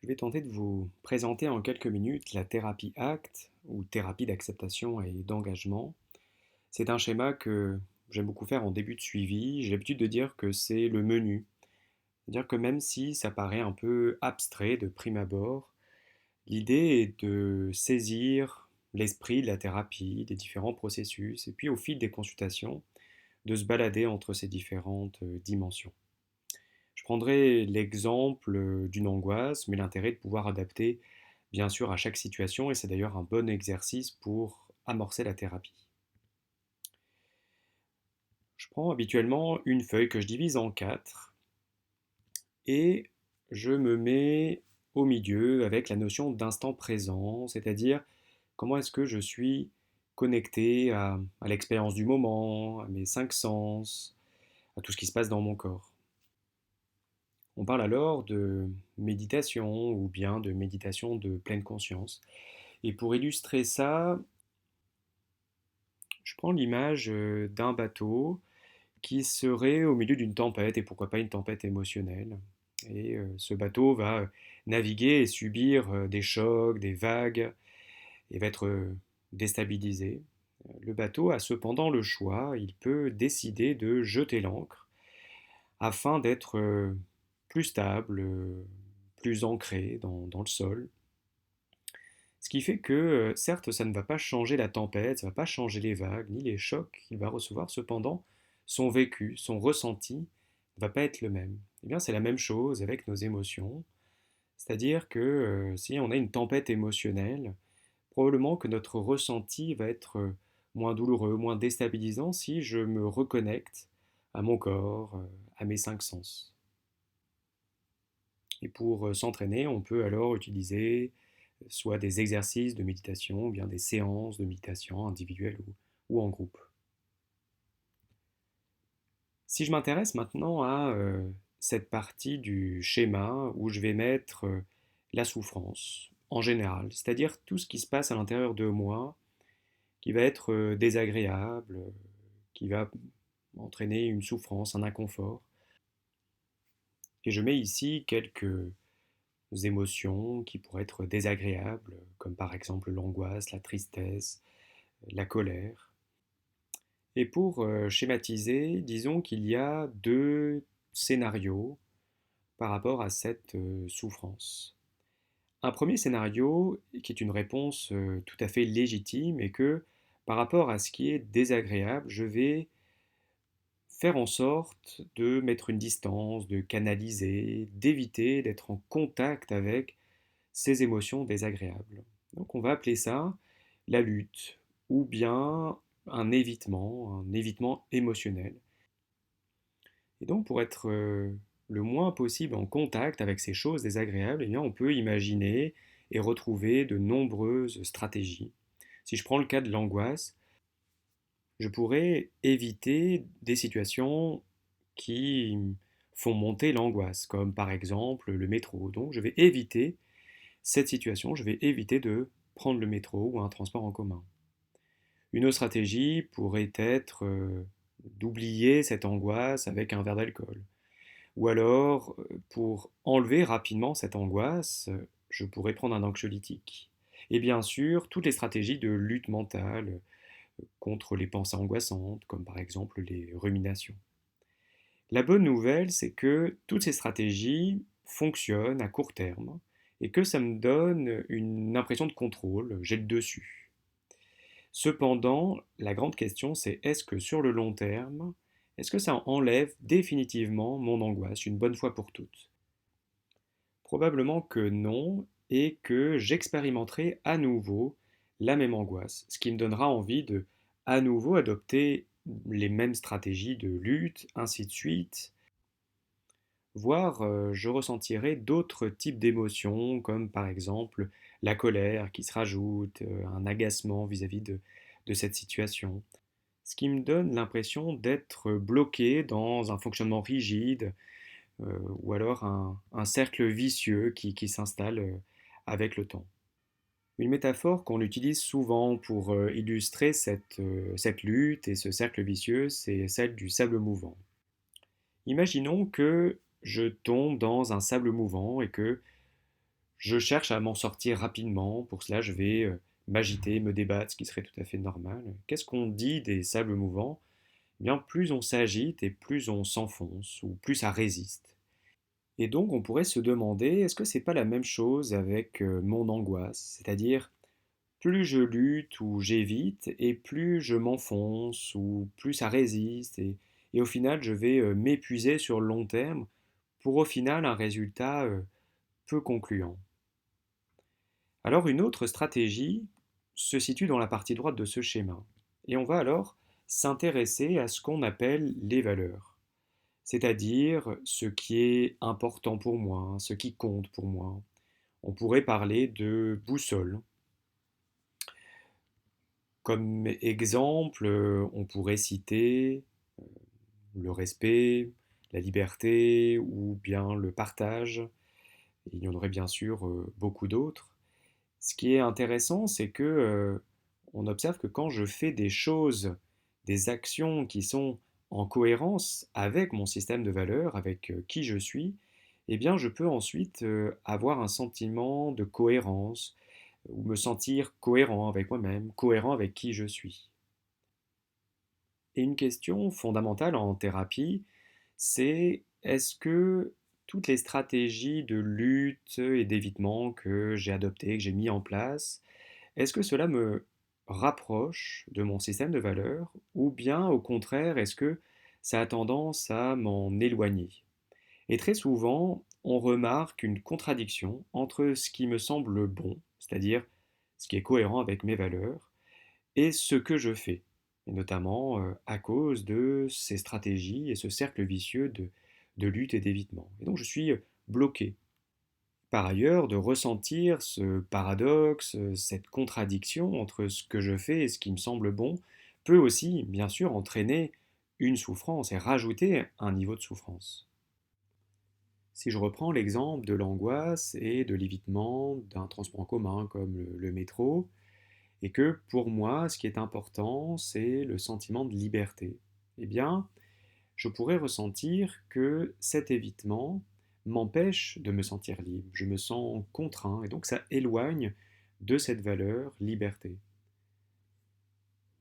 Je vais tenter de vous présenter en quelques minutes la thérapie ACT, ou thérapie d'acceptation et d'engagement. C'est un schéma que j'aime beaucoup faire en début de suivi. J'ai l'habitude de dire que c'est le menu. C'est-à-dire que même si ça paraît un peu abstrait de prime abord, l'idée est de saisir l'esprit de la thérapie, des différents processus, et puis au fil des consultations, de se balader entre ces différentes dimensions. Je prendrai l'exemple d'une angoisse, mais l'intérêt de pouvoir adapter bien sûr à chaque situation, et c'est d'ailleurs un bon exercice pour amorcer la thérapie. Je prends habituellement une feuille que je divise en quatre et je me mets au milieu avec la notion d'instant présent, c'est-à-dire comment est-ce que je suis connecté à l'expérience du moment, à mes cinq sens, à tout ce qui se passe dans mon corps. On parle alors de méditation ou bien de méditation de pleine conscience. Et pour illustrer ça, je prends l'image d'un bateau qui serait au milieu d'une tempête, et pourquoi pas une tempête émotionnelle. Et ce bateau va naviguer et subir des chocs, des vagues, et va être déstabilisé. Le bateau a cependant le choix, il peut décider de jeter l'ancre afin d'être plus stable, plus ancré dans le sol. Ce qui fait que, certes, ça ne va pas changer la tempête, ça ne va pas changer les vagues, ni les chocs qu'il va recevoir, cependant, son vécu, son ressenti ne va pas être le même. Eh bien, c'est la même chose avec nos émotions, c'est-à-dire que si on a une tempête émotionnelle, probablement que notre ressenti va être moins douloureux, moins déstabilisant si je me reconnecte à mon corps, à mes cinq sens. Et pour s'entraîner, on peut alors utiliser soit des exercices de méditation, ou bien des séances de méditation individuelles ou en groupe. Si je m'intéresse maintenant à cette partie du schéma où je vais mettre la souffrance en général, c'est-à-dire tout ce qui se passe à l'intérieur de moi qui va être désagréable, qui va entraîner une souffrance, un inconfort. Et je mets ici quelques émotions qui pourraient être désagréables, comme par exemple l'angoisse, la tristesse, la colère. Et pour schématiser, disons qu'il y a deux scénarios par rapport à cette souffrance. Un premier scénario qui est une réponse tout à fait légitime et que par rapport à ce qui est désagréable, je vais faire en sorte de mettre une distance, de canaliser, d'éviter d'être en contact avec ces émotions désagréables. Donc on va appeler ça la lutte ou bien un évitement émotionnel. Et donc pour être le moins possible en contact avec ces choses désagréables, eh bien, on peut imaginer et retrouver de nombreuses stratégies. Si je prends le cas de l'angoisse, je pourrais éviter des situations qui font monter l'angoisse, comme par exemple le métro. Donc je vais éviter cette situation, je vais éviter de prendre le métro ou un transport en commun. Une autre stratégie pourrait être d'oublier cette angoisse avec un verre d'alcool. Ou alors, pour enlever rapidement cette angoisse, je pourrais prendre un anxiolytique. Et bien sûr, toutes les stratégies de lutte mentale contre les pensées angoissantes, comme par exemple les ruminations. La bonne nouvelle, c'est que toutes ces stratégies fonctionnent à court terme et que ça me donne une impression de contrôle, j'ai le dessus. Cependant, la grande question, c'est est-ce que sur le long terme, est-ce que ça enlève définitivement mon angoisse une bonne fois pour toutes? Probablement que non, et que j'expérimenterai à nouveau la même angoisse, ce qui me donnera envie de à nouveau adopter les mêmes stratégies de lutte, ainsi de suite, voire je ressentirai d'autres types d'émotions, comme par exemple la colère qui se rajoute, un agacement vis-à-vis de cette situation. Ce qui me donne l'impression d'être bloqué dans un fonctionnement rigide, ou alors un cercle vicieux qui s'installe avec le temps. Une métaphore qu'on utilise souvent pour illustrer cette lutte et ce cercle vicieux, c'est celle du sable mouvant. Imaginons que je tombe dans un sable mouvant et que Je cherche à m'en sortir rapidement. Pour cela, je vais m'agiter, me débattre, ce qui serait tout à fait normal. Qu'est-ce qu'on dit des sables mouvants? Eh bien, plus on s'agite et plus on s'enfonce, ou plus ça résiste. Et donc, on pourrait se demander, est-ce que c'est pas la même chose avec mon angoisse? C'est-à-dire, plus je lutte ou j'évite, et plus je m'enfonce, ou plus ça résiste, et au final, je vais m'épuiser sur le long terme, pour au final un résultat peu concluant. Alors, une autre stratégie se situe dans la partie droite de ce schéma. Et on va alors s'intéresser à ce qu'on appelle les valeurs, c'est-à-dire ce qui est important pour moi, ce qui compte pour moi. On pourrait parler de boussole. Comme exemple, on pourrait citer le respect, la liberté ou bien le partage. Il y en aurait bien sûr beaucoup d'autres. Ce qui est intéressant, c'est que on observe que quand je fais des choses, des actions qui sont en cohérence avec mon système de valeurs, avec qui je suis, eh bien je peux ensuite avoir un sentiment de cohérence ou me sentir cohérent avec moi-même, cohérent avec qui je suis. Et une question fondamentale en thérapie, c'est est-ce que toutes les stratégies de lutte et d'évitement que j'ai adoptées, que j'ai mis en place, est-ce que cela me rapproche de mon système de valeurs ou bien au contraire, est-ce que ça a tendance à m'en éloigner? Et très souvent, on remarque une contradiction entre ce qui me semble bon, c'est-à-dire ce qui est cohérent avec mes valeurs, et ce que je fais, et notamment à cause de ces stratégies et ce cercle vicieux de lutte et d'évitement. Et donc je suis bloqué. Par ailleurs, de ressentir ce paradoxe, cette contradiction entre ce que je fais et ce qui me semble bon, peut aussi, bien sûr, entraîner une souffrance et rajouter un niveau de souffrance. Si je reprends l'exemple de l'angoisse et de l'évitement d'un transport en commun comme le métro, et que pour moi, ce qui est important, c'est le sentiment de liberté, eh bien, je pourrais ressentir que cet évitement m'empêche de me sentir libre. Je me sens contraint et donc ça éloigne de cette valeur liberté.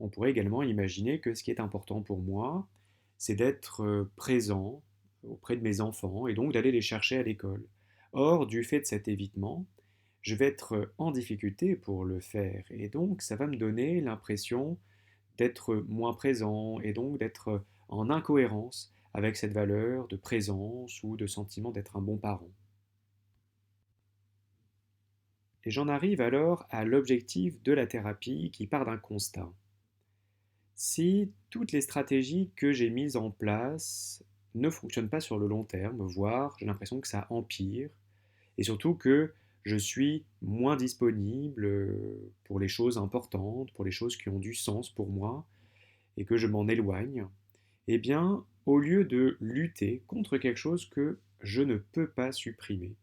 On pourrait également imaginer que ce qui est important pour moi, c'est d'être présent auprès de mes enfants et donc d'aller les chercher à l'école. Or, du fait de cet évitement, je vais être en difficulté pour le faire et donc ça va me donner l'impression d'être moins présent et donc d'être en incohérence avec cette valeur de présence ou de sentiment d'être un bon parent. Et j'en arrive alors à l'objectif de la thérapie qui part d'un constat. Si toutes les stratégies que j'ai mises en place ne fonctionnent pas sur le long terme, voire j'ai l'impression que ça empire, et surtout que je suis moins disponible pour les choses importantes, pour les choses qui ont du sens pour moi, et que je m'en éloigne, eh bien, au lieu de lutter contre quelque chose que je ne peux pas supprimer,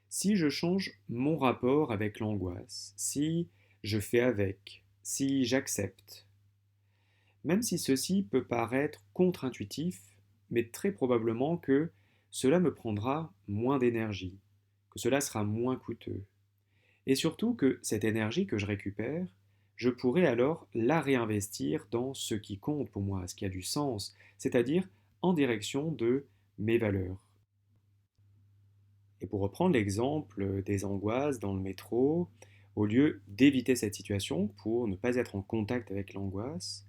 si je change mon rapport avec l'angoisse, si je fais avec, si j'accepte, même si ceci peut paraître contre-intuitif, mais très probablement que cela me prendra moins d'énergie, que cela sera moins coûteux, et surtout que cette énergie que je récupère, je pourrais alors la réinvestir dans ce qui compte pour moi, ce qui a du sens, c'est-à-dire en direction de mes valeurs. Et pour reprendre l'exemple des angoisses dans le métro, au lieu d'éviter cette situation pour ne pas être en contact avec l'angoisse,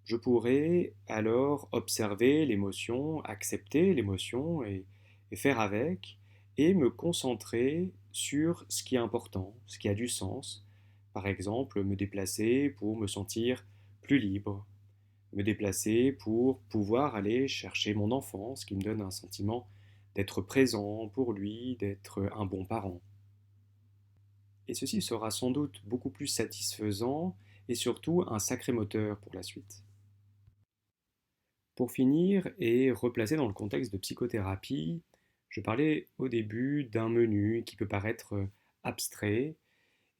je pourrais alors observer l'émotion, accepter l'émotion et faire avec, et me concentrer sur ce qui est important, ce qui a du sens. Par exemple, me déplacer pour me sentir plus libre, me déplacer pour pouvoir aller chercher mon enfant, ce qui me donne un sentiment d'être présent pour lui, d'être un bon parent. Et ceci sera sans doute beaucoup plus satisfaisant et surtout un sacré moteur pour la suite. Pour finir et replacer dans le contexte de psychothérapie, je parlais au début d'un menu qui peut paraître abstrait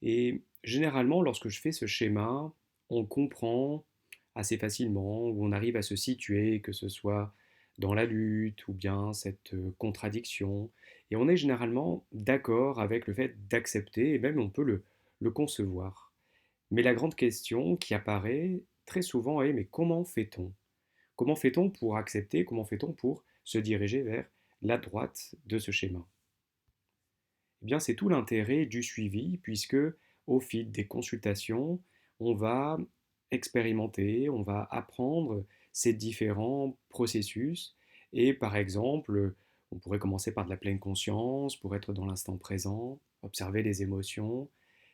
et généralement lorsque je fais ce schéma, on comprend assez facilement où on arrive à se situer, que ce soit dans la lutte ou bien cette contradiction. Et on est généralement d'accord avec le fait d'accepter, et même on peut le concevoir. Mais la grande question qui apparaît très souvent est, mais comment fait-on? Comment fait-on pour accepter, comment fait-on pour se diriger vers la droite de ce schéma? Eh bien, c'est tout l'intérêt du suivi, puisque au fil des consultations, on va expérimenter, on va apprendre ces différents processus. Et par exemple, on pourrait commencer par de la pleine conscience pour être dans l'instant présent, observer les émotions,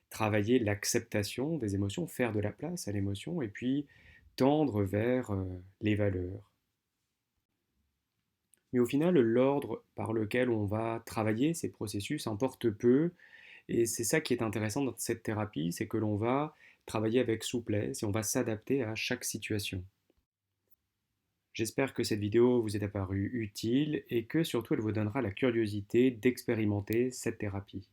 travailler l'acceptation des émotions, faire de la place à l'émotion, et puis tendre vers les valeurs. Mais au final, l'ordre par lequel on va travailler ces processus importe peu, et c'est ça qui est intéressant dans cette thérapie, c'est que l'on va travailler avec souplesse et on va s'adapter à chaque situation. J'espère que cette vidéo vous est apparue utile et que surtout elle vous donnera la curiosité d'expérimenter cette thérapie.